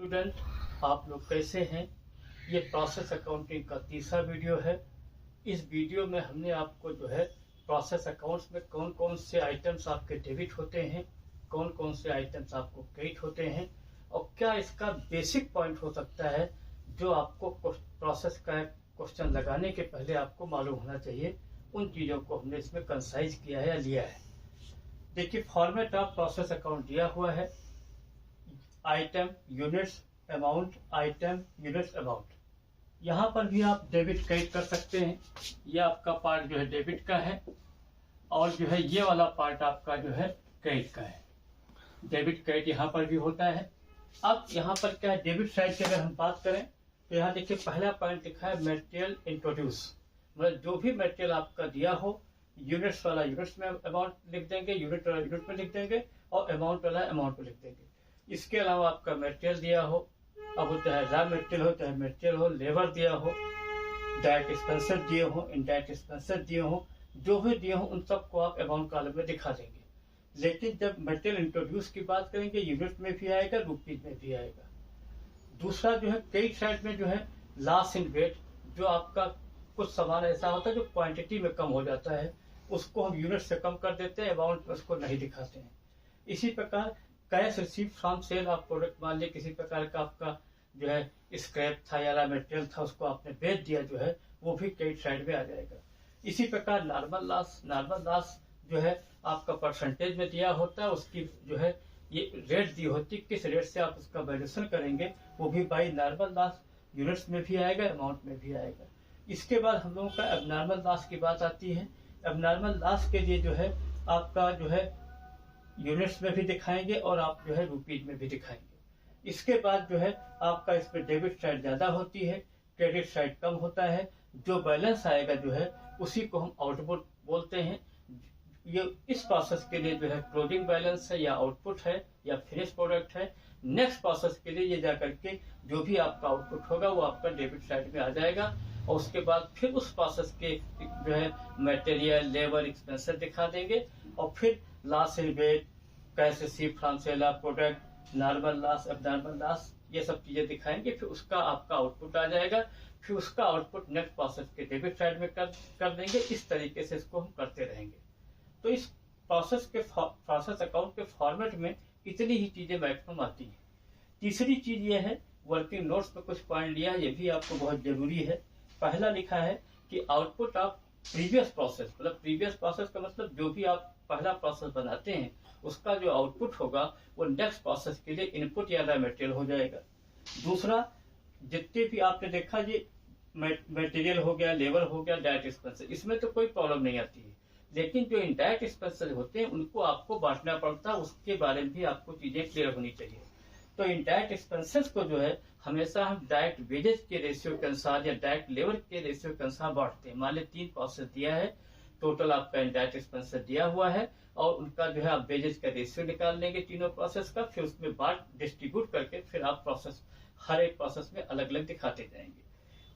Student, आप लोग कैसे हैं। ये प्रोसेस अकाउंटिंग का तीसरा वीडियो है। इस वीडियो में हमने आपको जो है प्रोसेस अकाउंट्स में कौन कौन से आइटम्स आपके डेबिट होते हैं, कौन कौन से आइटम्स आपको क्रेडिट होते हैं और क्या इसका बेसिक पॉइंट हो सकता है जो आपको प्रोसेस का क्वेश्चन लगाने के पहले आपको मालूम होना चाहिए। उन चीज़ों को हमने इसमें कंसाइज किया है या लिया है। देखिए, फॉर्मेट ऑफ प्रोसेस अकाउंट दिया हुआ है। Item, units, amount, item, units, amount. यहाँ पर भी आप डेबिट क्रेडिट कर सकते हैं। ये आपका पार्ट जो है डेबिट का है और जो है ये वाला पार्ट आपका जो है क्रेडिट का है। डेबिट क्रेडिट यहाँ पर भी होता है। अब यहाँ पर क्या है, डेबिट साइड की अगर हम बात करें तो यहाँ देखिए पहला पॉइंट लिखा है मटेरियल इंट्रोड्यूस। मतलब जो भी मटेरियल आपका दिया हो, यूनिट्स वाला यूनिट्स में अमाउंट लिख देंगे, यूनिट वाला यूनिट में लिख देंगे और अमाउंट वाला अमाउंट में लिख देंगे। इसके अलावा आपका मटेरियल दिया हो, अब वो चाहे रॉ मटेरियल हो, चाहे मटेरियल हो, लेबर दिया हो, डायरेक्ट एक्सपेंसेस दिए हो, इनडायरेक्ट एक्सपेंसेस दिए हो, जो भी दिए हो उन सबको आप अमाउंट कॉलम में दिखा देंगे। लेकिन जब मटेरियल इंट्रोड्यूस की बात करेंगे, यूनिट में भी आएगा, रुपीज में भी आएगा। दूसरा जो है क्रेडिट साइड में जो है लॉस इन वेट, जो आपका कुछ सामान ऐसा होता है जो क्वांटिटी में कम हो जाता है, उसको हम यूनिट से कम कर देते हैं, अमाउंट में उसको नहीं दिखाते हैं। इसी प्रकार cash receive from sale of product, मान लीजिए किसी प्रकार का आपका जो है स्क्रैप था या रॉ मटेरियल था, उसको आपने बेच दिया जो है, वो भी क्रेडिट साइड में आ जाएगा। इसी प्रकार नॉर्मल लॉस जो है आपका परसेंटेज में दिया होता है, उसकी जो है ये रेट दी होती है, किस रेट से आप उसका वैल्यूएशन करेंगे, वो भी बाई नॉर्मल लॉस यूनिट्स में भी आएगा, अमाउंट में भी आएगा। इसके बाद हम लोगों का एबनॉर्मल लॉस की बात आती है। एबनॉर्मल लॉस के लिए जो है आपका जो है यूनिट्स में भी दिखाएंगे और आप जो है रुपीज में भी दिखाएंगे। इसके बाद जो है आपका इस पे डेबिट साइड ज्यादा होती है, क्रेडिट साइड कम होता है। जो बैलेंस आएगा जो है उसी को हम आउटपुट बोलते हैं। ये इस प्रोसेस के लिए जो है क्लोजिंग बैलेंस है या आउटपुट है या फिनिश प्रोडक्ट है। नेक्स्ट प्रोसेस के लिए ये जाकर के जो भी आपका आउटपुट होगा वो आपका डेबिट साइड में आ जाएगा और उसके बाद फिर उस प्रोसेस के जो है मटेरियल, लेबर, एक्सपेंसेस दिखा देंगे और फिर loss in weight, cash receive from sale of product, normal loss, abnormal loss, ये सब चीजें दिखाएंगे। फिर उसका आपका आउटपुट आ जाएगा, फिर उसका आउटपुट नेक्स्ट प्रोसेस के डेबिट साइड में कर देंगे। इस तरीके से इसको हम करते रहेंगे। तो इस प्रोसेस अकाउंट के फॉर्मेट में इतनी ही चीजें मैक्सिमम आती हैं। तीसरी चीज ये है, वर्किंग नोट्स में कुछ पॉइंट लिया, ये भी आपको बहुत जरूरी है। पहला लिखा है कि आउटपुट ऑफ प्रीवियस प्रोसेस, मतलब प्रीवियस प्रोसेस का मतलब जो भी आप पहला प्रोसेस बनाते हैं उसका जो आउटपुट होगा वो नेक्स्ट प्रोसेस के लिए इनपुट या रॉ मटेरियल हो जाएगा। दूसरा, जितने भी आपने देखा ये मटेरियल हो गया, लेबर हो गया, डायरेक्ट एक्सपेंसेस, इसमें तो कोई प्रॉब्लम नहीं आती है। लेकिन जो इनडायरेक्ट एक्सपेंसेस होते हैं उनको आपको बांटना पड़ता है, उसके बारे में भी आपको चीजें क्लियर होनी चाहिए। तो इनडायरेक्ट एक्सपेंसेस को जो है हमेशा हम डायरेक्ट वेजेस के रेशियो के अनुसार या डायरेक्ट लेबर के रेशियो के अनुसार बांटते हैं। मान लीजिए 3 प्रोसेस दिया है, टोटल आपका इनडायरेक्ट एक्सपेंसेस दिया हुआ है और उनका जो है आप वेजेस का रेशियो निकाल लेंगे तीनों प्रोसेस का, फिर उसमें बांट डिस्ट्रीब्यूट करके फिर आप प्रोसेस हर एक प्रोसेस में अलग अलग दिखाते जाएंगे।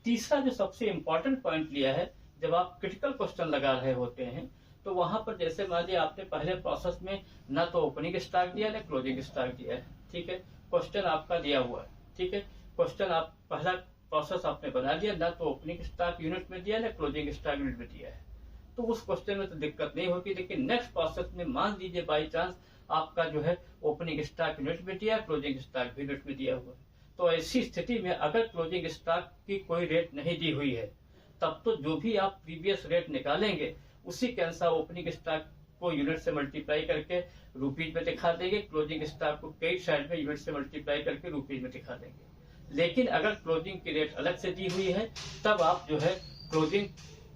तीसरा जो सबसे इंपॉर्टेंट पॉइंट लिया है, जब आप क्रिटिकल क्वेश्चन लगा रहे होते हैं तो वहां पर जैसे मान लीजिए आपने पहले प्रोसेस में ना तो ओपनिंग स्टॉक दिया ना क्लोजिंग स्टॉक दिया है, ठीक है, क्वेश्चन आपका दिया हुआ है, ठीक है, क्वेश्चन आप पहला प्रोसेस आपने बना लिया, ना तो ओपनिंग स्टॉक यूनिट में दिया ना क्लोजिंग स्टॉक यूनिट में दिया है, तो उस क्वेश्चन में तो दिक्कत नहीं होगी। लेकिन नेक्स्ट प्रोसेस में मान लीजिए बाई चांस आपका जो है ओपनिंग स्टॉक यूनिट में दिया, क्लोजिंग स्टॉक यूनिट में दिया हुआ है, तो ऐसी स्थिति में अगर क्लोजिंग स्टॉक की कोई रेट नहीं दी हुई है तब तो जो भी आप प्रीवियस रेट निकालेंगे उसी के अनुसार ओपनिंग स्टॉक को यूनिट से मल्टीप्लाई करके रुपीज में दिखा देंगे, क्लोजिंग स्टॉक को क्रेडिट साइड में यूनिट से मल्टीप्लाई करके रुपीज में दिखा देंगे। लेकिन अगर क्लोजिंग की रेट अलग से दी हुई है तब आप जो है क्लोजिंग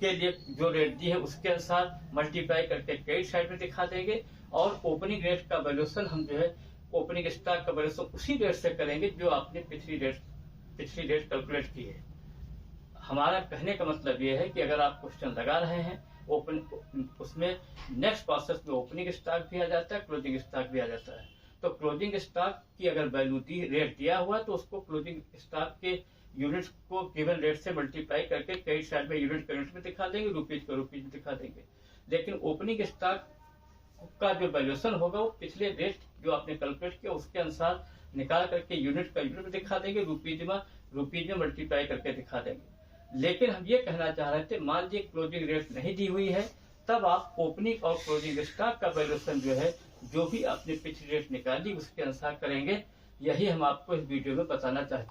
के लिए जो रेट दी है उसके अनुसार मल्टीप्लाई करके क्रेडिट साइड में दिखा देंगे और ओपनिंग रेट का वैल्यूएशन हम जो है ओपनिंग स्टॉक का वैल्यूएशन उसी रेट से करेंगे जो आपने पिछली रेट कैलकुलेट की है। हमारा कहने का मतलब ये है कि अगर आप क्वेश्चन लगा रहे हैं उसमें नेक्स्ट प्रोसेस में ओपनिंग स्टॉक भी आ जाता है, क्लोजिंग स्टॉक भी आ जाता है। तो क्लोजिंग स्टॉक की अगर वैल्यू रेट दिया हुआ है तो उसको क्लोजिंग स्टॉक के यूनिट्स को गिवन रेट से मल्टीप्लाई करके क्रेडिट साइड में यूनिट का यूनिट में दिखा देंगे, रुपीज को रुपीज में दिखा देंगे। लेकिन ओपनिंग स्टॉक का जो वैल्यूएशन होगा वो पिछले रेट जो आपने कैलकुलेट किया उसके अनुसार निकाल करके यूनिट का यूनिट में दिखा देंगे, रुपीज में मल्टीप्लाई करके दिखा देंगे। लेकिन हम ये कहना चाह रहे थे, मान लीजिए क्लोजिंग रेट नहीं दी हुई है, तब आप ओपनिंग और क्लोजिंग स्टॉक का वैल्यूएशन जो है, जो भी आपने पिछली रेट निकाली उसके अनुसार करेंगे। यही हम आपको इस वीडियो में बताना चाहते हैं।